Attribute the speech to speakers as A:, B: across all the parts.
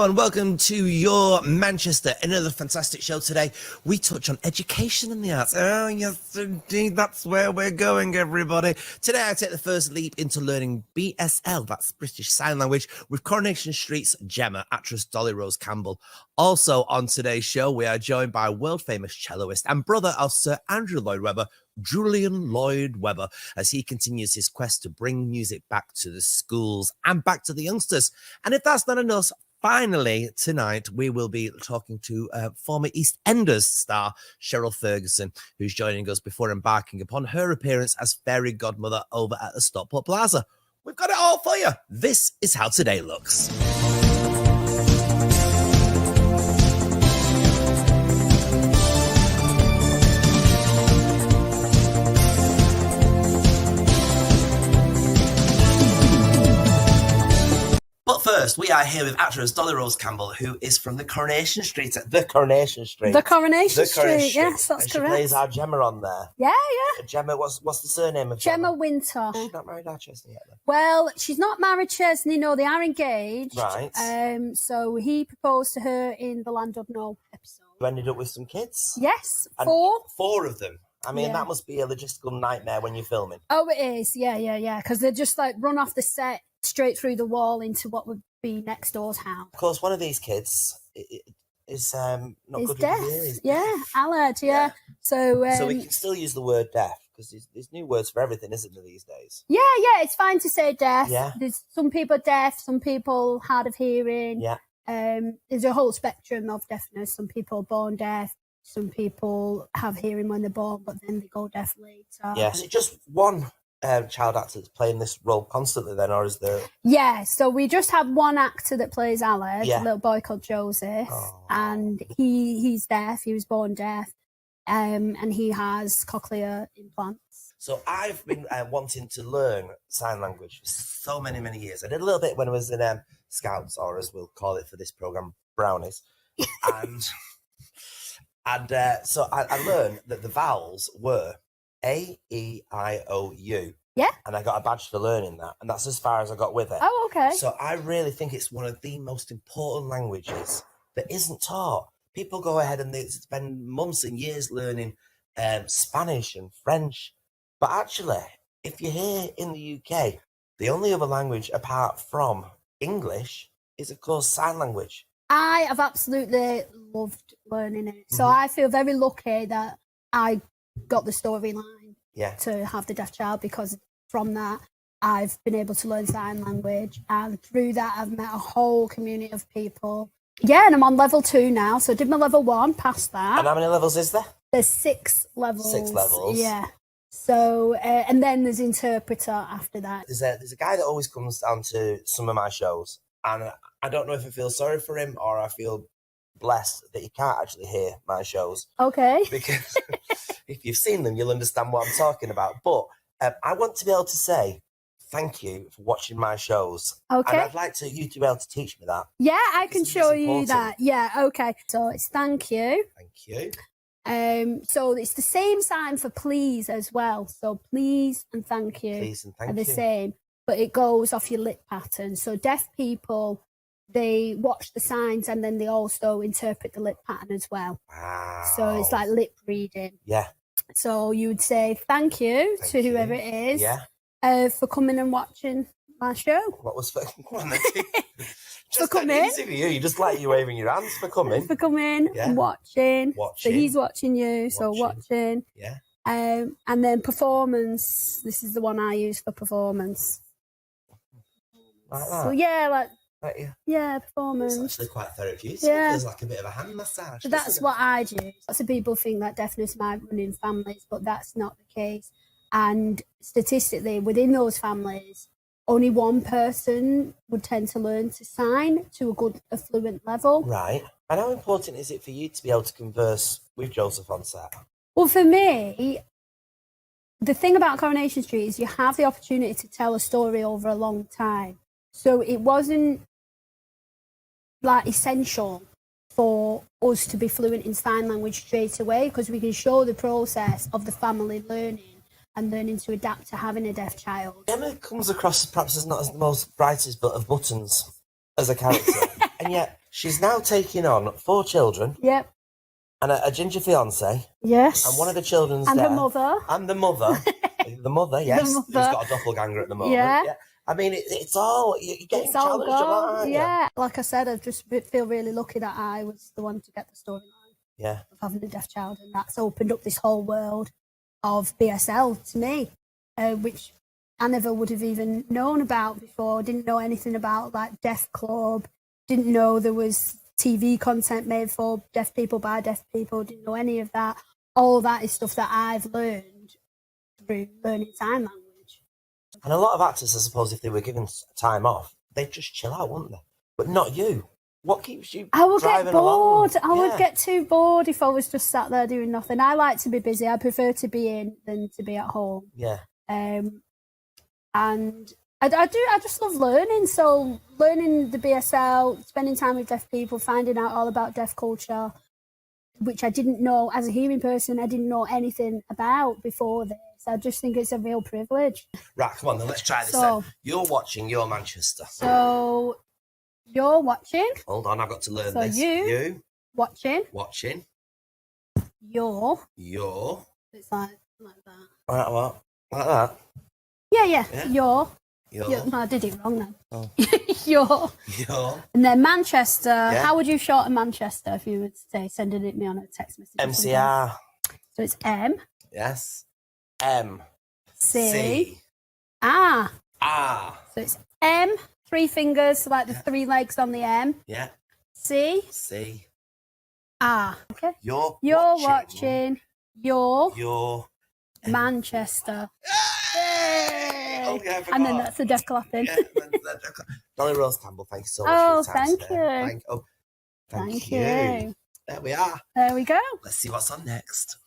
A: and welcome to your Manchester. Another fantastic show today. We touch on education and the arts. Oh, yes, indeed. That's where we're going, everybody. Today, I take the first leap into learning BSL, that's British Sign Language, with Coronation Street's Gemma, actress Dolly-Rose Campbell. Also on today's show, we are joined by world-famous celloist and brother of Sir Andrew Lloyd Webber, Julian Lloyd Webber, as he continues his quest to bring music back to the schools and back to the youngsters. And if that's not enough, finally, tonight, we will be talking to former EastEnders star Cheryl Fergison, who's joining us before embarking upon her appearance as Fairy Godmother over at the Stockport Plaza. We've got it all for you. This is how today looks. But first, we are here with actress Dolly-Rose Campbell, who is from the Coronation Street. The Coronation Street, yes, that's correct. She plays our Gemma on there.
B: Yeah.
A: Gemma, what's the surname of
B: Gemma Winter.
A: She's not married our Chesney yet, then?
B: Well, she's not married Chesney, no, they are engaged.
A: Right.
B: So he proposed to her in the Land of No episode.
A: You ended up with some kids?
B: Yes,
A: And
B: 4.
A: 4 of them. I mean, that must be a logistical nightmare when you're filming.
B: Oh, it is, yeah. Because they just like run off the set straight through the wall into what would be next door's house.
A: Of course, one of these kids is not
B: Is
A: good
B: deaf.
A: with the ears.
B: Yeah, Aled, yeah. So
A: we can still use the word deaf, because there's new words for everything, isn't there, these days?
B: Yeah, it's fine to say deaf.
A: Yeah.
B: There's some people deaf, some people hard of hearing.
A: Yeah.
B: There's a whole spectrum of deafness. Some people are born deaf. Some people have hearing when they're born, but then they go deaf later.
A: Yeah. Is it just one child actor that's playing this role constantly then, or is there...
B: Yeah, so we just have one actor that plays Aled,
A: Yeah.
B: a little boy called Joseph, and he's deaf. He was born deaf, and he has cochlear implants.
A: So I've been wanting to learn sign language for so many, many years. I did a little bit when I was in Scouts, or as we'll call it for this programme, Brownies. And so I learned that the vowels were A, E, I, O, U.
B: Yeah.
A: And I got a badge for learning that. And that's as far as I got with it.
B: Oh, okay.
A: So I really think it's one of the most important languages that isn't taught. People go ahead and they spend months and years learning Spanish and French. But actually, if you're here in the UK, the only other language apart from English is, of course, sign language.
B: I have absolutely loved learning it. So I feel very lucky that I got the storyline to have the deaf child, because from that, I've been able to learn sign language. And through that, I've met a whole community of people. Yeah, and I'm on level 2 now. So I did my level 1, passed that.
A: And how many levels is there?
B: There's 6 levels.
A: 6 levels.
B: Yeah. So, and then there's interpreter after that.
A: There's a guy that always comes down to some of my shows. And I don't know if I feel sorry for him or I feel blessed that he can't actually hear my shows.
B: Okay.
A: Because if you've seen them, you'll understand what I'm talking about. But I want to be able to say thank you for watching my shows.
B: Okay.
A: And I'd like you to be able to teach me that.
B: Yeah, I can show you that. Yeah, okay. So it's thank you.
A: Thank you.
B: So it's the same sign for please as well. So please and thank you
A: Please and thank
B: are the
A: you.
B: same, but it goes off your lip pattern. So deaf people, they watch the signs and then they also interpret the lip pattern as well.
A: Wow.
B: So it's like lip reading.
A: Yeah.
B: So you would say thank you to whoever it is for coming and watching my show.
A: What was for
B: For coming.
A: Easy for you. You just like you waving your hands for coming.
B: For coming and watching. So he's watching you. So watching.
A: Yeah.
B: And then performance. This is the one I use for performance.
A: Like that?
B: So yeah,
A: yeah,
B: performance.
A: It's actually quite therapeutic.
B: Yeah.
A: It's like a bit of a hand massage.
B: So that's what I do. Lots of people think that deafness might run in families, but that's not the case. And statistically, within those families, only one person would tend to learn to sign to a fluent level.
A: Right. And how important is it for you to be able to converse with Joseph on set?
B: Well, for me, the thing about Coronation Street is you have the opportunity to tell a story over a long time. So it wasn't like essential for us to be fluent in sign language straight away, because we can show the process of the family learning and learning to adapt to having a deaf child.
A: Emma comes across perhaps as not as the most brightest of buttons as a character, and yet She's now taking on 4 children.
B: Yep.
A: And a ginger fiance.
B: Yes.
A: And one of the children's
B: and
A: there.
B: the mother.
A: And the mother. The mother, yes.
B: The
A: Who's
B: mother.
A: got a doppelganger at the moment.
B: Yeah.
A: I mean, it's all, you're getting
B: It's all
A: challenged a lot,
B: gone.
A: aren't you?
B: Yeah. Like I said, I just feel really lucky that I was the one to get the storyline.
A: Yeah.
B: Of having a deaf child, and that's opened up this whole world of BSL to me, which I never would have even known about before. Didn't know anything about like Deaf Club. Didn't know there was TV content made for deaf people by deaf people. Didn't know any of that. All that is stuff that I've learned through learning sign language.
A: And a lot of actors, I suppose, if they were given time off, they'd just chill out, wouldn't they? But not you. What keeps you
B: I would
A: driving
B: get bored.
A: along?
B: I would get too bored if I was just sat there doing nothing. I like to be busy. I prefer to be in than to be at home.
A: Yeah.
B: And I just love learning. So learning the BSL, spending time with deaf people, finding out all about deaf culture, which I didn't know as a hearing person. I didn't know anything about before this. I just think it's a real privilege.
A: Right, come on then, let's try this then. You're watching Your Manchester.
B: So you're watching.
A: Hold on, I've got to learn
B: So
A: this.
B: you watching.
A: Your.
B: It's like that.
A: Right, what? Like that?
B: Yeah.
A: Your.
B: No, I did it wrong then.
A: Oh.
B: Your. And then Manchester.
A: Yeah.
B: How would you shorten Manchester if you would say sending it me on a text message?
A: MCR.
B: So it's M.
A: Yes. M.
B: C. R. So it's M, 3 fingers, so like the 3 legs on the M.
A: Yeah.
B: C. R. Okay.
A: You're
B: watching
A: your
B: Manchester.
A: Yay! Oh, yeah,
B: and then that's the deaf clapping.
A: Yeah, Dolly-Rose Campbell, thank you so much for your time today. Thank you. There we are.
B: There we go.
A: Let's see what's on next.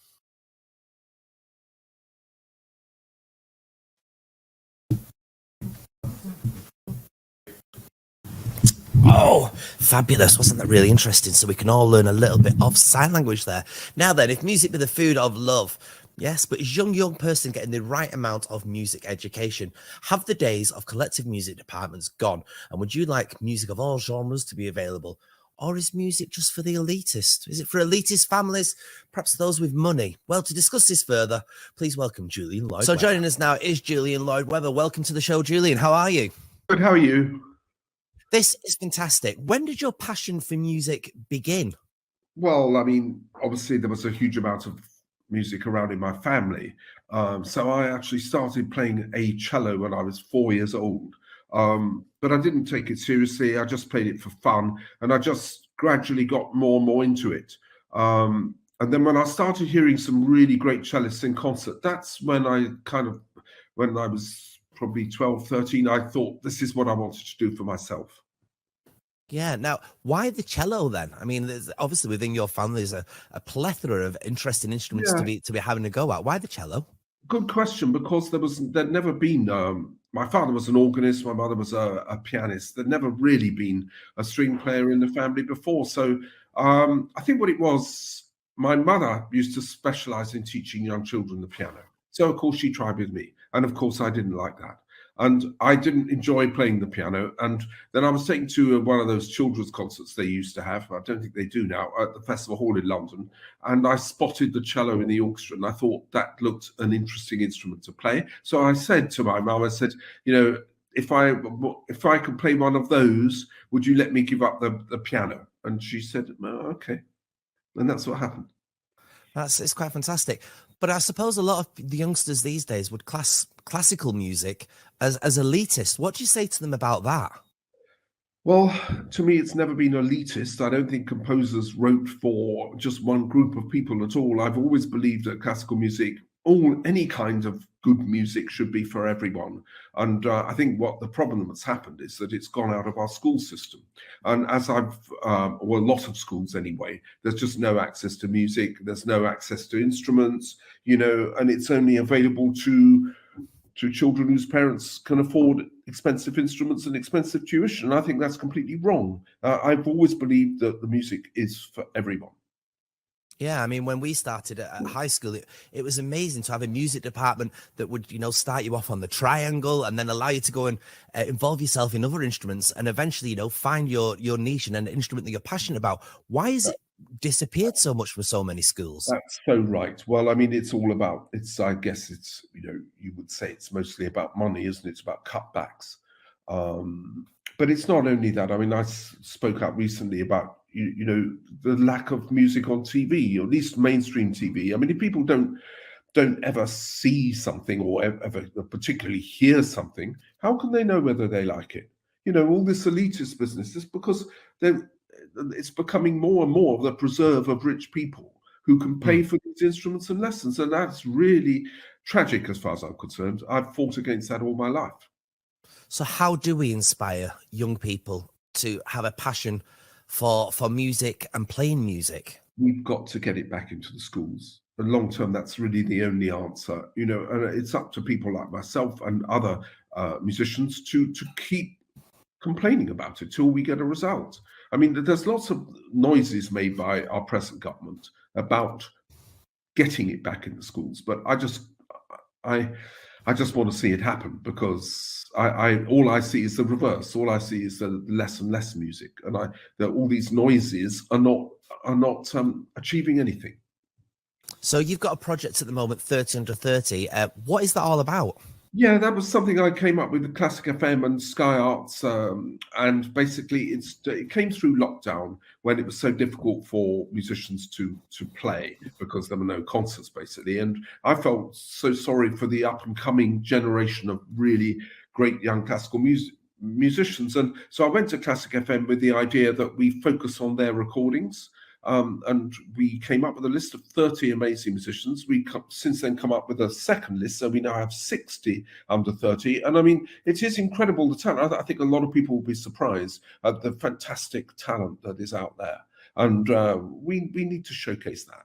A: Oh, fabulous. Wasn't that really interesting? So we can all learn a little bit of sign language there. Now then, if music be the food of love, yes, but is young person getting the right amount of music education? Have the days of collective music departments gone? And would you like music of all genres to be available? Or is music just for the elitist? Is it for elitist families? Perhaps those with money? Well, to discuss this further, please welcome Julian Lloyd Webber. So joining us now is Julian Lloyd Webber. Welcome to the show, Julian. How are you?
C: Good, how are you?
A: This is fantastic. When did your passion for music begin?
C: Well, I mean, obviously there was a huge amount of music around in my family. So I actually started playing a cello when I was 4 years old. But I didn't take it seriously. I just played it for fun. And I just gradually got more and more into it. And then when I started hearing some really great cellists in concert, that's when when I was probably 12, 13, I thought this is what I wanted to do for myself.
A: Yeah. Now, why the cello then? I mean, there's obviously within your family there's a plethora of interesting instruments to be having a go at. Why the cello?
C: Good question, because there'd never been. My father was an organist, my mother was a pianist. There'd never really been a string player in the family before. So I think what it was, my mother used to specialize in teaching young children the piano. So of course she tried with me, and of course I didn't like that. And I didn't enjoy playing the piano. And then I was taken to one of those children's concerts they used to have. I don't think they do now, at the Festival Hall in London. And I spotted the cello in the orchestra, and I thought that looked an interesting instrument to play. So I said to my mum, I said, you know, if I could play one of those, would you let me give up the piano? And she said, oh, okay. And that's what happened.
A: It's quite fantastic. But I suppose a lot of the youngsters these days would class classical music as elitist. What do you say to them about that?
C: Well, to me, it's never been elitist. I don't think composers wrote for just one group of people at all. I've always believed that classical music, any kind of good music, should be for everyone. And I think what the problem that's happened is that it's gone out of our school system. And as a lot of schools anyway, there's just no access to music. There's no access to instruments, and it's only available to children whose parents can afford expensive instruments and expensive tuition. And I think that's completely wrong. I've always believed that the music is for everyone.
A: Yeah, I mean, when we started at high school, it was amazing to have a music department that would, start you off on the triangle and then allow you to go and involve yourself in other instruments and eventually, find your niche and an instrument that you're passionate about. Why has it disappeared so much from so many schools?
C: That's so right. Well, I mean, it's all about, I guess it's, you would say it's mostly about money, isn't it? It's about cutbacks. But it's not only that. I mean, I spoke out recently about, the lack of music on TV, or at least mainstream TV. I mean, if people don't ever see something or ever particularly hear something, how can they know whether they like it? All this elitist business is because it's becoming more and more the preserve of rich people who can pay for these instruments and lessons. And that's really tragic as far as I'm concerned. I've fought against that all my life.
A: So how do we inspire young people to have a passion for music and playing music?
C: We've got to get it back into the schools. And long term, that's really the only answer. And it's up to people like myself and other musicians to keep complaining about it till we get a result. I mean, there's lots of noises made by our present government about getting it back in the schools, but I just want to see it happen, because all I see is the reverse. All I see is the less and less music, and all these noises are not achieving anything.
A: So you've got a project at the moment, 30 Under 30. What is that all about?
C: Yeah, that was something I came up with Classic FM and Sky Arts, and basically it came through lockdown when it was so difficult for musicians to play because there were no concerts, basically. And I felt so sorry for the up and coming generation of really great young classical musicians. And so I went to Classic FM with the idea that we focus on their recordings. And we came up with a list of 30 amazing musicians. We since then come up with a second list, so we now have 60 under 30. And I mean, it is incredible, the talent. I think a lot of people will be surprised at the fantastic talent that is out there. And we need to showcase that.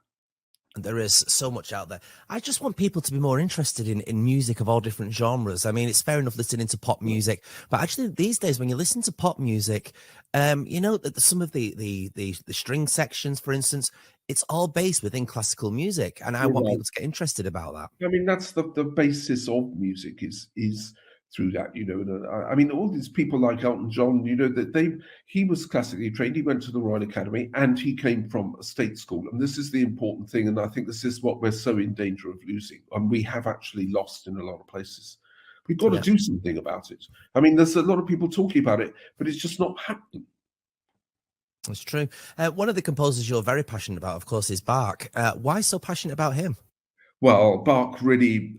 A: There is so much out there. I just want people to be more interested in music of all different genres. I mean, it's fair enough listening to pop music, but actually these days when you listen to pop music, some of the string sections, for instance, it's all based within classical music, and I want people to get interested about that.
C: I mean, that's the basis of music is through that, and I mean, all these people like Elton John, that he was classically trained. He went to the Royal Academy and he came from a state school. And this is the important thing. And I think this is what we're so in danger of losing. And we have actually lost in a lot of places. We've got to do something about it. I mean, there's a lot of people talking about it, but it's just not happening.
A: That's true. One of the composers you're very passionate about, of course, is Bach. Why so passionate about him?
C: Well, Bach really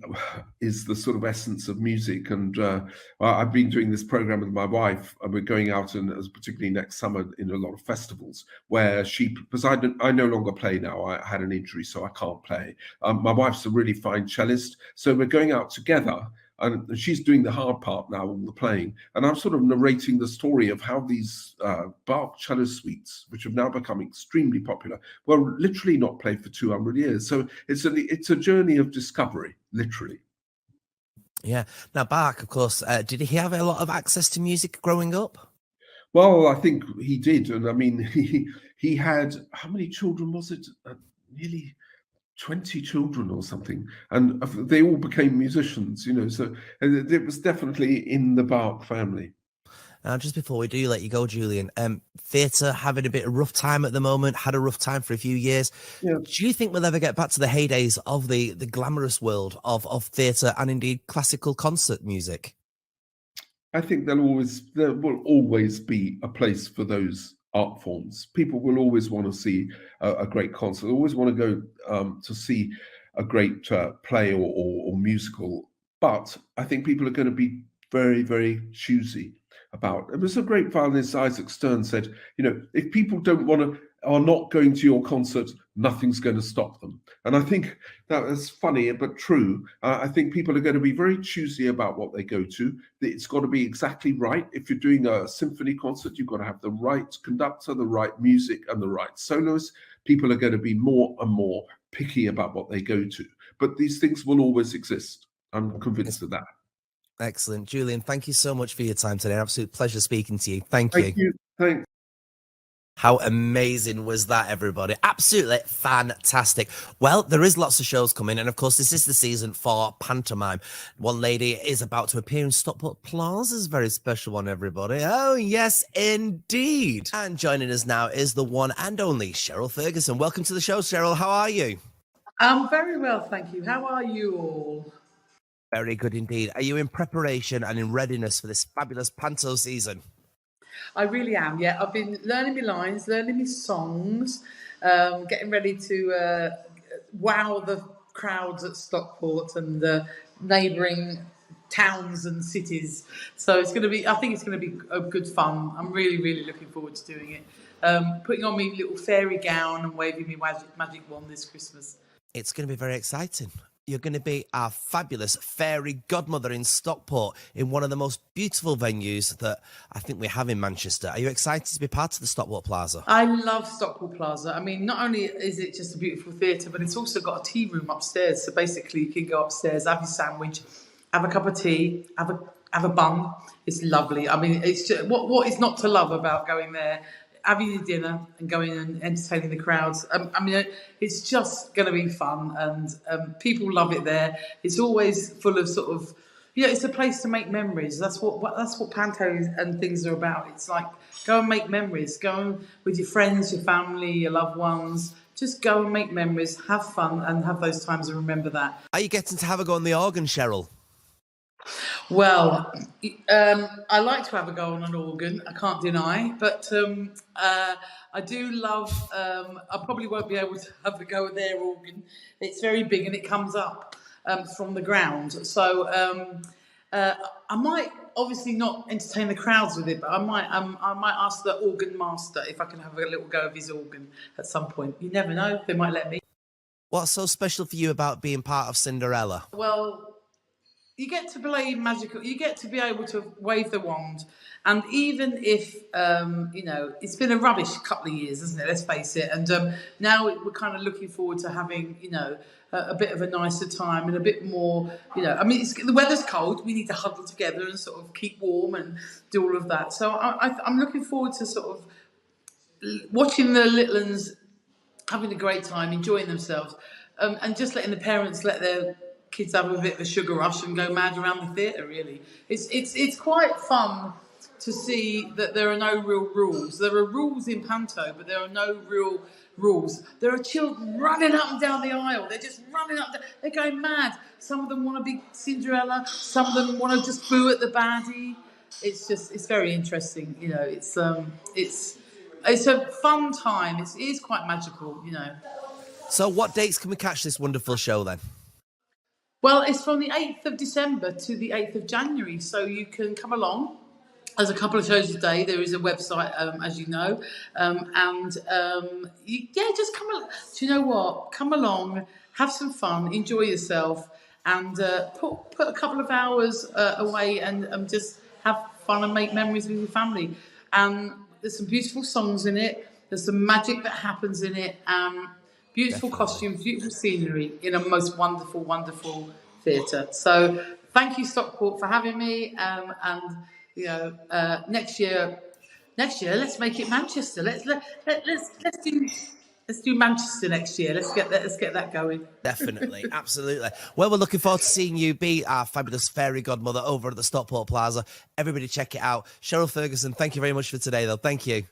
C: is the sort of essence of music. And I've been doing this program with my wife, and we're going out, and particularly next summer, in a lot of festivals where because I no longer play now. I had an injury, so I can't play. My wife's a really fine cellist. So we're going out together. And she's doing the hard part now, all the playing. And I'm sort of narrating the story of how these Bach cello suites, which have now become extremely popular, were literally not played for 200 years. So it's a journey of discovery, literally.
A: Yeah. Now, Bach, of course, did he have a lot of access to music growing up?
C: Well, I think he did. And I mean, he had, how many children was it? Nearly 20 children or something, and they all became musicians, so it was definitely in the Bach family.
A: Just before we do let you go, Julian, theatre having a bit of rough time at the moment, had a rough time for a few years. Yeah. Do you think we'll ever get back to the heydays of the glamorous world of theatre and indeed classical concert music?
C: I think there will always be a place for those art forms. People will always want to see a great concert, always want to go to see a great play or musical. But I think people are going to be very, very choosy about. It was a great violinist, Isaac Stern, said, if people are not going to your concert, nothing's going to stop them. And I think that is funny but true. I think people are going to be very choosy about what they go to. It's got to be exactly right. If you're doing a symphony concert, you've got to have the right conductor, the right music, and the right soloist. People are going to be more and more picky about what they go to. But these things will always exist. I'm convinced of that.
A: Excellent. Julian, thank you so much for your time today. An absolute pleasure speaking to you. Thank
C: you. Thanks.
A: How amazing was that, everybody? Absolutely fantastic. Well, there is lots of shows coming, and of course, this is the season for Pantomime. One lady is about to appear in Stockport Plaza's very special one, everybody. Oh, yes, indeed. And joining us now is the one and only Cheryl Fergison. Welcome to the show, Cheryl. How are you?
D: I'm very well, thank you. How are you all?
A: Very good indeed. Are you in preparation and in readiness for this fabulous panto season?
D: I really am, yeah. I've been learning my lines, learning my songs, getting ready to wow the crowds at Stockport and neighbouring towns and cities. So it's going to be, I think it's going to be a good fun. I'm really, really looking forward to doing it. Putting on my little fairy gown and waving my magic wand this Christmas.
A: It's going to be very exciting. You're going to be our fabulous fairy godmother in Stockport in one of the most beautiful venues that I think we have in Manchester. Are you excited to be part of the Stockport Plaza?
D: I love Stockport Plaza. I mean, not only is it just a beautiful theatre, but it's also got a tea room upstairs. So basically, you can go upstairs, have your sandwich, have a cup of tea, have a bun. It's lovely. I mean, it's just, what is not to love about going there? Having your dinner and going and entertaining the crowds. I mean, it's just going to be fun, and people love it there. It's always full of sort of, it's a place to make memories. That's what panto and things are about. It's like, go and make memories. Go with your friends, your family, your loved ones. Just go and make memories, have fun, and have those times and remember that.
A: Are you getting to have a go on the organ, Cheryl?
D: Well, I like to have a go on an organ, I can't deny, but I do love, I probably won't be able to have a go at their organ. It's very big and it comes up from the ground. So I might obviously not entertain the crowds with it, but I might ask the organ master if I can have a little go of his organ at some point. You never know, they might let me.
A: What's so special for you about being part of Cinderella?
D: Well, you get to play magical, you get to be able to wave the wand. And even if, it's been a rubbish couple of years, isn't it? Let's face it. And now we're kind of looking forward to having, a bit of a nicer time and a bit more, the weather's cold. We need to huddle together and sort of keep warm and do all of that. So I'm looking forward to sort of watching the little ones having a great time, enjoying themselves, and just letting the parents let their kids have a bit of a sugar rush and go mad around the theatre. Really, it's quite fun to see that there are no real rules. There are rules in panto, but there are no real rules. There are children running up and down the aisle. They're just running up. They're going mad. Some of them want to be Cinderella. Some of them want to just boo at the baddie. It's very interesting. It's a fun time. It is quite magical.
A: So what dates can we catch this wonderful show then?
D: Well, it's from the 8th of December to the 8th of January, so you can come along. There's a couple of shows a day. There is a website, as you know, just come along. Do you know what? Come along, have some fun, enjoy yourself, and put a couple of hours away and just have fun and make memories with your family. And there's some beautiful songs in it. There's some magic that happens in it. Beautiful costumes, beautiful scenery in a most wonderful, wonderful theatre. So thank you, Stockport, for having me. Next year, let's make it Manchester. Let's do Manchester next year. Let's get that going.
A: Definitely, absolutely. Well, we're looking forward to seeing you be our fabulous fairy godmother over at the Stockport Plaza. Everybody, check it out. Cheryl Fergison, thank you very much for today, though. Thank you.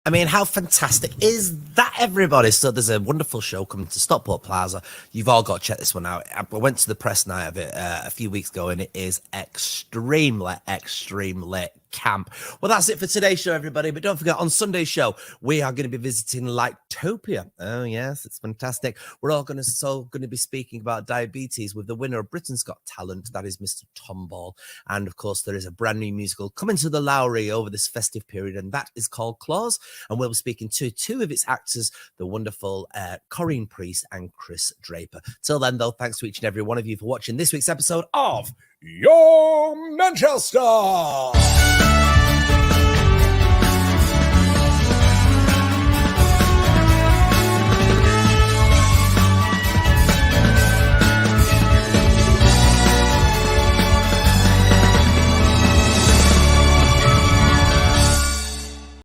A: I mean, how fantastic is that, everybody? So there's a wonderful show coming to Stockport Plaza. You've all got to check this one out. I went to the press night of it a few weeks ago, and it is extremely, extremely camp. Well, that's it for today's show, everybody. But don't forget, on Sunday's show, we are going to be visiting Lightopia. Oh, yes, it's fantastic. We're all going to be speaking about diabetes with the winner of Britain's Got Talent. That is Mr. Tom Ball. And, of course, there is a brand new musical coming to the Lowry over this festive period, and that is called Claws. And we'll be speaking to two of its actors, the wonderful Corrie Priest and Chris Draper. Till then, though, thanks to each and every one of you for watching this week's episode of Your Manchester.